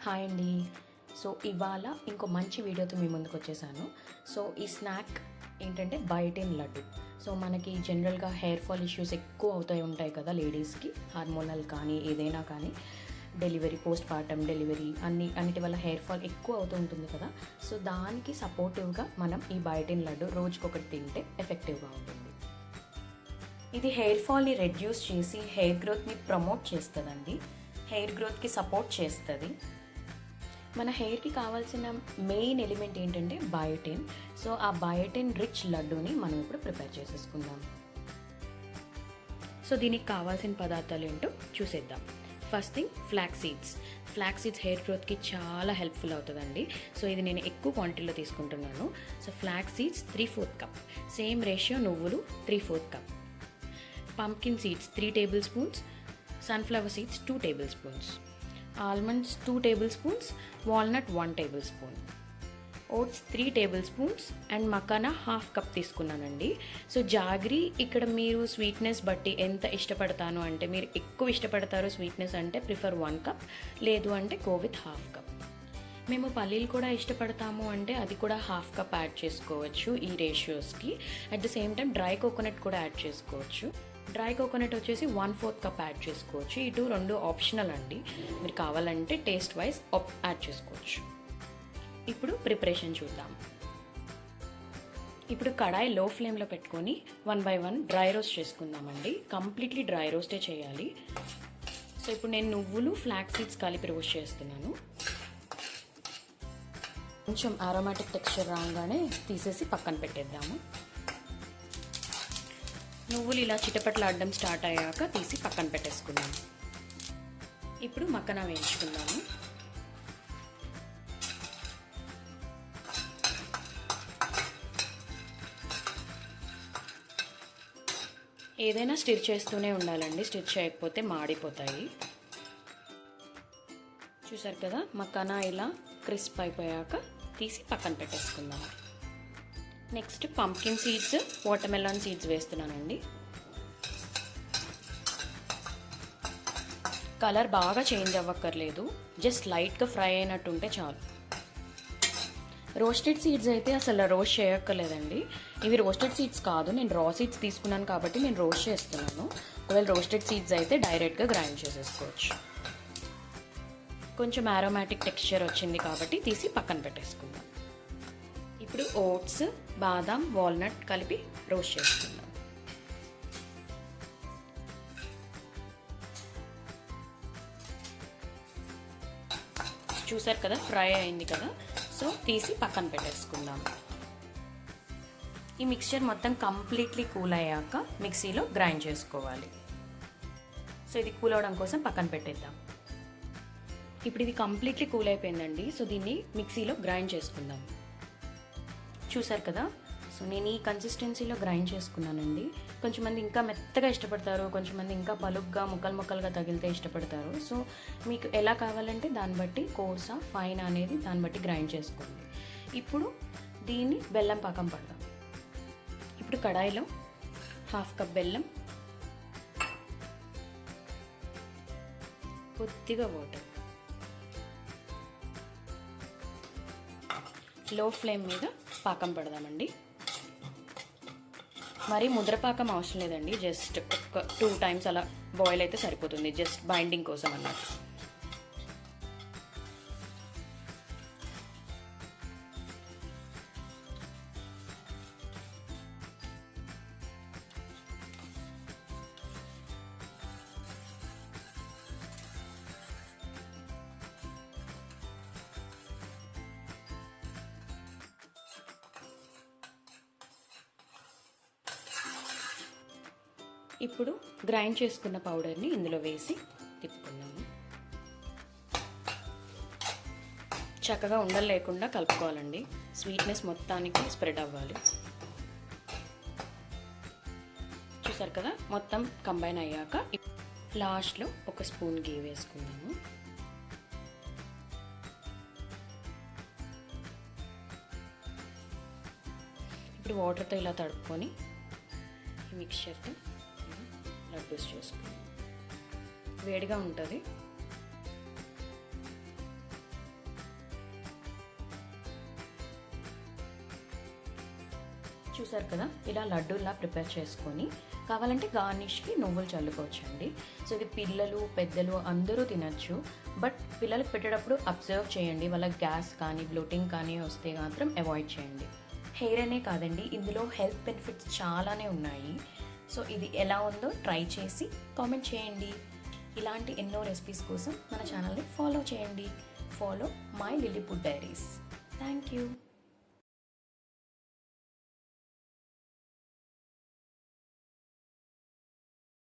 Hi అండి. So ఇవాళ ఇంకో మంచి వీడియోతో మీ ముందుకు వచ్చేసాను. సో ఈ స్నాక్ ఏంటంటే బయోటిన్ లడ్డు. సో మనకి జనరల్గా హెయిర్ ఫాల్ ఇష్యూస్ ఎక్కువ ఉంటాయి కదా లేడీస్కి, హార్మోనల్ కానీ ఏదైనా కానీ, డెలివరీ, పోస్ట్ పార్టమ్ డెలివరీ అన్నిటి వల్ల హెయిర్ ఫాల్ ఎక్కువ అవుతూ ఉంటుంది కదా. సో దానికి సపోర్టివ్గా మనం ఈ బయోటిన్ లడ్డు రోజుకొకటి తింటే ఎఫెక్టివ్గా ఉంటుంది. ఇది హెయిర్ ఫాల్ని రెడ్యూస్ చేసి హెయిర్ గ్రోత్ని ప్రమోట్ చేస్తుందండి. హెయిర్ గ్రోత్కి సపోర్ట్ చేస్తుంది. మన హెయిర్కి కావాల్సిన మెయిన్ ఎలిమెంట్ ఏంటంటే బయోటిన్. సో ఆ బయోటిన్ రిచ్ లడ్డూని మనం ఇప్పుడు ప్రిపేర్ చేసేసుకుందాం. సో దీనికి కావాల్సిన పదార్థాలు ఏంటో చూసేద్దాం. First thing, flax seeds hair గ్రోత్కి చాలా హెల్ప్ఫుల్ అవుతుందండి. సో ఇది నేను ఎక్కువ క్వాంటిటీలో తీసుకుంటున్నాను. So flax seeds 3/4 cup, same ratio నువ్వులు 3/4 cup, pumpkin seeds 3 tablespoons, sunflower seeds 2 tablespoons, almonds 2 tablespoons, walnut 1 tablespoon, oats 3 tablespoons and makhana 1/2 cup తీసుకున్నానండి. సో జాగరీ ఇక్కడ మీరు స్వీట్నెస్ బట్టి ఎంత ఇష్టపడతాను అంటే, మీరు ఎక్కువ ఇష్టపడతారు స్వీట్నెస్ అంటే ప్రిఫర్ 1 కప్, లేదు అంటే గో విత్ 1/2 కప్. మేము పల్లీలు కూడా ఇష్టపడతాము అంటే అది కూడా 1/2 కప్ యాడ్ చేసుకోవచ్చు ఈ రేషియోస్కి. At the same time dry coconut కూడా యాడ్ చేసుకోవచ్చు. డ్రై కోకోనట్ వచ్చేసి 1/4 కప్ యాడ్ చేసుకోవచ్చు. ఇటు రెండు ఆప్షనల్ అండి, మీరు కావాలంటే టేస్ట్ వైజ్ యాడ్ చేసుకోవచ్చు. ఇప్పుడు ప్రిపరేషన్ చూద్దాం. ఇప్పుడు కడాయి లో ఫ్లేమ్లో పెట్టుకొని 1 by 1 డ్రై రోస్ట్ చేసుకుందామండి. కంప్లీట్లీ డ్రై రోస్టే చేయాలి. సో ఇప్పుడు నేను నువ్వులు, ఫ్లాక్స్ సీడ్స్ కలిపి రోస్ట్ చేస్తున్నాను. కొంచెం అరోమాటిక్ టెక్స్చర్ రాగానే తీసేసి పక్కన పెట్టేద్దాము. నువ్వులు ఇలా చిటపట్లాడడం స్టార్ట్ అయ్యాక తీసి పక్కన పెట్టేసుకున్నాము. ఇప్పుడు మక్కన వేయించుకుందాము. ఏదైనా స్టిర్ చేస్తూనే ఉండాలండి, స్టిర్ చేయకపోతే మాడిపోతాయి. చూసారు కదా, మక్కన ఇలా క్రిస్ప్ అయిపోయాక తీసి పక్కన పెట్టేసుకుందాము. నెక్స్ట్ పంప్కిన్ సీడ్స్, వాటర్మెలాన్ సీడ్స్ వేస్తున్నానండి. కలర్ బాగా చేంజ్ అవ్వక్కర్లేదు, జస్ట్ లైట్గా ఫ్రై అయినట్టుంటే చాలు. రోస్టెడ్ సీడ్స్ అయితే అసలు రోస్ట్ చేయక్కర్లేదండి. ఇవి రోస్టెడ్ సీడ్స్ కాదు, నేను రా సీడ్స్ తీసుకున్నాను కాబట్టి నేను రోస్ట్ చేస్తున్నాను. ఒకవేళ రోస్టెడ్ సీడ్స్ అయితే డైరెక్ట్గా గ్రైండ్ చేసేసుకోవచ్చు. కొంచెం అరోమాటిక్ టెక్స్చర్ వచ్చింది కాబట్టి తీసి పక్కన పెట్టేసుకుందాం. ఇప్పుడు ఓట్స్, బాదాం, వాల్నట్ కలిపి రోస్ట్ చేసుకుందాం. చూసారు కదా, ఫ్రై అయింది కదా. సో తీసి పక్కన పెట్టేసుకుందాం. ఈ మిక్స్చర్ మొత్తం కంప్లీట్లీ కూల్ అయ్యాక మిక్సీలో గ్రైండ్ చేసుకోవాలి. సో ఇది కూల్ అవడం కోసం పక్కన పెట్టేద్దాం. ఇప్పుడు ఇది కంప్లీట్లీ కూల్ అయిపోయిందండి. సో దీన్ని మిక్సీలో గ్రైండ్ చేసుకుందాం. చూసారు కదా, సో నేను ఈ కన్సిస్టెన్సీలో గ్రైండ్ చేసుకున్నానండి. కొంచెంమంది ఇంకా మెత్తగా ఇష్టపడతారు, కొంచెంమంది ఇంకా పలుగ్గా ముక్కలుగా తగిలితే ఇష్టపడతారు. సో మీకు ఎలా కావాలంటే దాన్ని బట్టి, కోర్సా ఫైన్ అనేది దాన్ని బట్టి గ్రైండ్ చేసుకోండి. ఇప్పుడు దీన్ని బెల్లం పాకం పడదాం. ఇప్పుడు కడాయిలో 1/2 కప్ బెల్లం, కొద్దిగా వాటర్, లో ఫ్లేమ్ మీద పాకం పడదామండి. మరి ముద్రపాకం అవసరం లేదండి, జస్ట్ ఒక 2 times అలా బాయిల్ అయితే సరిపోతుంది, జస్ట్ బైండింగ్ కోసం అన్నట్టు. ఇప్పుడు గ్రైండ్ చేసుకున్న పౌడర్ని ఇందులో వేసి తిప్పుకుందాము. చక్కగా ఉండలు లేకుండా కలుపుకోవాలండి, స్వీట్నెస్ మొత్తానికి స్ప్రెడ్ అవ్వాలి. చూసారు కదా, మొత్తం కంబైన్ అయ్యాక లాస్ట్లో 1 స్పూన్ గీ వేసుకుందాము. ఇప్పుడు వాటర్తో ఇలా తడుపుకొని ఈ మిక్చర్తో లడ్డూస్ చేసుకోండి. వేడిగా ఉంటుంది, చూసారు కదా, ఇలా లడ్డూలా ప్రిపేర్ చేసుకొని కావాలంటే గార్నిష్కి నువ్వులు చల్లుకోవచ్చండి. సో ఇది పిల్లలు పెద్దలు అందరూ తినచ్చు. బట్ పిల్లలకు పెట్టేటప్పుడు అబ్జర్వ్ చేయండి, వాళ్ళకి గ్యాస్ కానీ బ్లోటింగ్ కానీ వస్తే మాత్రం అవాయిడ్ చేయండి. హెయిర్ అనే కాదండి, ఇందులో హెల్త్ బెనిఫిట్స్ చాలానే ఉన్నాయి. సో ఇది ఎలా ఉందో ట్రై చేసి కామెంట్ చేయండి. ఇలాంటి ఎన్నో రెసిపీస్ కోసం మన ఛానల్ని ఫాలో చేయండి. Follow my Lilliput diaries. Thank you.